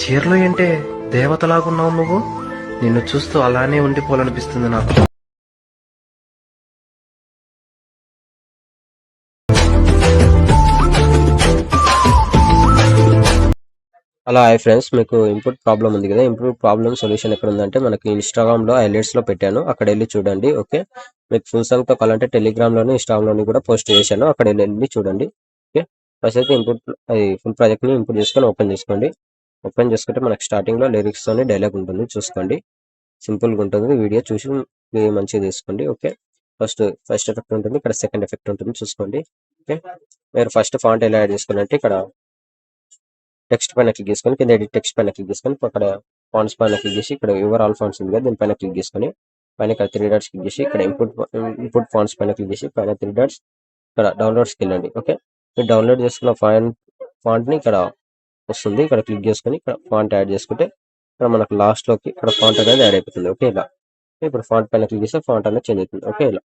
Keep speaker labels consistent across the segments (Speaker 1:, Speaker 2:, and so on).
Speaker 1: చీరలో ఏంటే దేవతలాగున్నావు నువ్వు. నిన్ను చూస్తూ అలానే ఉండిపోవాలనిపిస్తుంది నాకు.
Speaker 2: అలా హాయ్ ఫ్రెండ్స్, మీకు ఇన్పుట్ ప్రాబ్లం ఉంది కదా. ఇన్పుట్ ప్రాబ్లం సొల్యూషన్ ఎక్కడ ఉందంటే మనకి ఇన్స్టాగ్రామ్ లో హైలైట్స్ లో పెట్టాను, అక్కడ వెళ్ళి చూడండి. ఓకే, మీకు ఫుల్ సాంగ్ తో కావాలంటే టెలిగ్రామ్ లోని ఇన్స్టాగ్రామ్ లోని కూడా పోస్ట్ చేశాను, అక్కడ వెళ్ళి చూడండి. ఓకే, ఫస్ట్ అయితే ఇన్పుట్ ఫుల్ ప్రాజెక్ట్ ని ఇన్పుట్ చేసుకొని ఓపెన్ చేసుకోండి. ఓపెన్ చేసుకుంటే మనకి స్టార్టింగ్ లో లిరిక్స్ తోని డైలాగ్ ఉంటుంది, చూసుకోండి. సింపుల్ గా ఉంటుంది, వీడియో చూసి మీరు మంచిగా తీసుకోండి. ఓకే, ఫస్ట్ ఎఫెక్ట్ ఉంటుంది, ఇక్కడ సెకండ్ ఎఫెక్ట్ ఉంటుంది, చూసుకోండి. ఓకే, మీరు ఫస్ట్ ఫాంట్ ఎలా యాడ్ చేసుకోవాలంటే ఇక్కడ టెక్స్ట్ పైన క్లిక్ చేసుకొని కింద ఎడిట్ టెక్స్ట్ పైన క్లిక్ చేసుకొని అక్కడ ఫాంట్స్ పైన క్లిక్ చేసి ఇక్కడ యువర్ ఆల్ ఫాంట్స్ ఉంది కదా, దీనిపైన క్లిక్ చేసుకొని పైన ఇక్కడ 3 డాట్స్ క్లిక్ చేసి ఇక్కడ ఇన్పుట్ ఫాంట్స్ పైన క్లిక్ చేసి పైన 3 డాట్స్ ఇక్కడ డౌన్లోడ్స్కి వెళ్ళండి. ఓకే, మీరు డౌన్లోడ్ చేసుకున్న ఫాంట్ ని ఇక్కడ వస్తుంది, ఇక్కడ క్లిక్ చేసుకొని ఇక్కడ ఫాంట్ యాడ్ చేసుకుంటే ఇక్కడ మనకు లాస్ట్ లోకి ఇక్కడ ఫాంట్ అనేది యాడ్ అయిపోతుంది. ఓకే, ఇలా ఇప్పుడు ఫాంట్ పైన క్లిక్ చేస్తే ఫాంట్ అనేది చేంజ్ అవుతుంది. ఓకే, ఇలా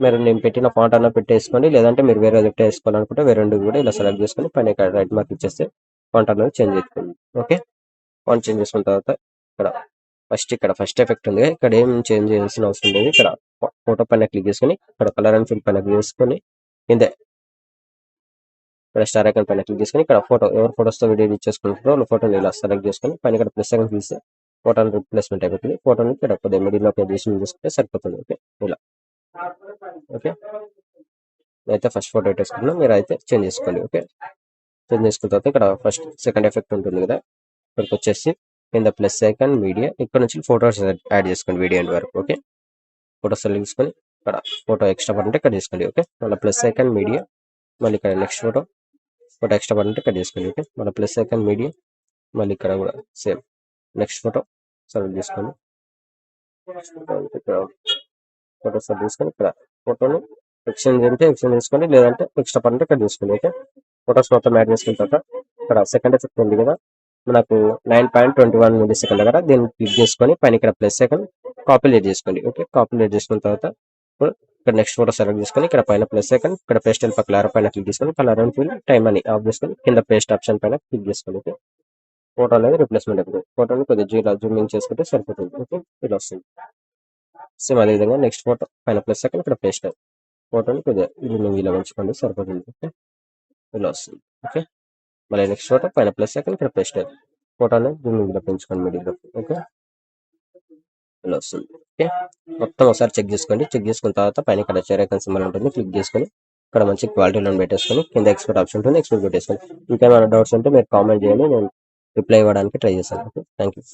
Speaker 2: మీరు నేను పెట్టిన ఫాంట్ అన్న పెట్టేసుకోండి, లేదంటే మీరు వేరే పెట్టేసుకోవాలనుకుంటే వేరే రెండు కూడా ఇలా సెలెక్ట్ చేసుకొని పైన ఇక్కడ రైట్ మార్క్ ఇచ్చేస్తే ఫాంట్ అనేది చేంజ్ అవుతుంది. ఓకే, ఫాంట్ చేంజ్ చేసుకున్న తర్వాత ఇక్కడ ఫస్ట్ ఎఫెక్ట్ ఉంది, ఇక్కడ ఏం చేంజ్ చేయాల్సిన అవసరం లేదు. ఇక్కడ ఫోటో పైన క్లిక్ చేసుకొని ఇక్కడ కలర్ అండ్ ఫిల్ పైన క్లిక్ చేసుకొని కింద ఇక్కడ స్టార్ ఐకాన్ పైన క్లిక్ చేసుకొని ఇక్కడ ఫోటో ఎవరు ఫోటోస్ తో వీడియో ఎడిట్ చేసుకుంటారో వాళ్ళ ఫోటోని ఇలా సెలెక్ట్ చేసుకొని పైన ఇక్కడ ప్లస్ ఐకాన్ తీస్తే ఫోటోని రిప్లేస్మెంట్ అయిపోతుంది. ఫోటోని ఇక్కడ కొద్దిగా మిడిల్ లో పొజిషన్ చేసుకుంటే సరిపోతుంది. ఓకే, ఇలా. ఓకే, అయితే ఫస్ట్ ఫోటో పెట్టేసుకున్నాం, మీరు అయితే చేంజ్ చేసుకోండి. ఓకే, చేంజ్ చేసుకున్న తర్వాత ఇక్కడ సెకండ్ ఎఫెక్ట్ ఉంటుంది కదా, ఇక్కడికి వచ్చేసి కింద ప్లస్ ఐకాన్ మీడియా, ఇక్కడ నుంచి ఫోటోస్ యాడ్ చేసుకోండి వీడియో ఎండ్ వరకు. ఓకే, ఫోటోస్ సెలెక్ట్ చేసుకొని ఇక్కడ ఫోటో ఎక్స్ట్రా పడితే ఇక్కడ చేసుకోండి. ఓకే, మళ్ళీ ప్లస్ ఐకాన్ మీడియా, మళ్ళీ ఇక్కడ నెక్స్ట్ ఫోటో ఎక్స్ట్రా పడితే ఇక్కడ చేసుకోండి. ఓకే, మళ్ళీ ప్లస్ ఐకాన్ మీడియా, మళ్ళీ ఇక్కడ కూడా సేమ్ నెక్స్ట్ ఫోటో సెలెక్ట్ చేసుకోండి. ఇక్కడ ఫోటో సెలెక్ట్ చేసుకొని ఇక్కడ ఫోటోని ఎక్స్చేంజ్ చేసుకోండి, లేదంటే ఎక్స్ట్రా పడితే ఇక్కడ చూసుకోండి. ఓకే, ఫోటోస్ మొత్తం యాడ్ చేసుకున్న తర్వాత ఇక్కడ సెకండ్ ఎఫెక్ట్ ఉంది కదా, మనకు 9.21 మిల్లీ సెకండ్ దగ్గర దీన్ని క్లిక్ చేసుకొని పైన ఇక్కడ ప్లస్ సెకండ్ కాపీలేట్ చేసుకోండి. ఓకే, కాపీలేట్ చేసుకున్న తర్వాత ఇక్కడ నెక్స్ట్ ఫోటో సెలెక్ట్ చేసుకొని ఇక్కడ పైన ప్లస్ సెకండ్ ఇక్కడ పేస్ట్ కలర్ పైన క్లిక్ చేసుకొని కలర్ అండ్ ఫిల్ టైం అని ఆఫ్ చేసుకొని కింద పేస్ట్ ఆప్షన్ పైన క్లిక్ చేసుకోండి. ఓకే, ఫోటో అనేది రిప్లేస్మెంట్ అయిపోతుంది. ఫోటోని కొద్దిగా జూమింగ్ చేసుకుంటే సరిపోతుంది. ఓకే, ఇలా వస్తుంది. సేమ్ అదే విధంగా నెక్స్ట్ ఫోటో పైన ప్లస్ సెకండ్ ఇక్కడ పేస్ట్ ఫోటోని కొద్దిగా జూమింగ్ ఇలా పెంచుకోండి, సరిపోతుంది. ఓకే, ఇలా వస్తుంది. ఓకే, మళ్ళీ నెక్స్ట్ ఫోటో పైన ప్లస్ సెకండ్ ఇక్కడ పేస్ట్ ఫోటోని జూమింగ్ ఇలా పెంచుకోండి మిడిల్ లో. ఓకే, ఇలా వస్తుంది. ఓకే, మొత్తం ఒకసారి చెక్ చేసుకోండి. చెక్ చేసుకున్న తర్వాత పైన ఇక్కడ షేర్ ఐకాన్ సింబల్ ఉంటుంది, క్లిక్ చేసుకొని ఇక్కడ మంచి క్వాలిటీలో పెట్టేసుకొని కింద ఎక్స్పోర్ట్ ఆప్షన్ ఉంటుంది, ఎక్స్పోర్ట్ పెట్టేసుకోండి. ఇంకేమైనా డౌట్స్ ఉంటే మీరు కామెంట్ చేయండి, నేను రిప్లై ఇవ్వడానికి ట్రై చేస్తాను. Okay, thank you.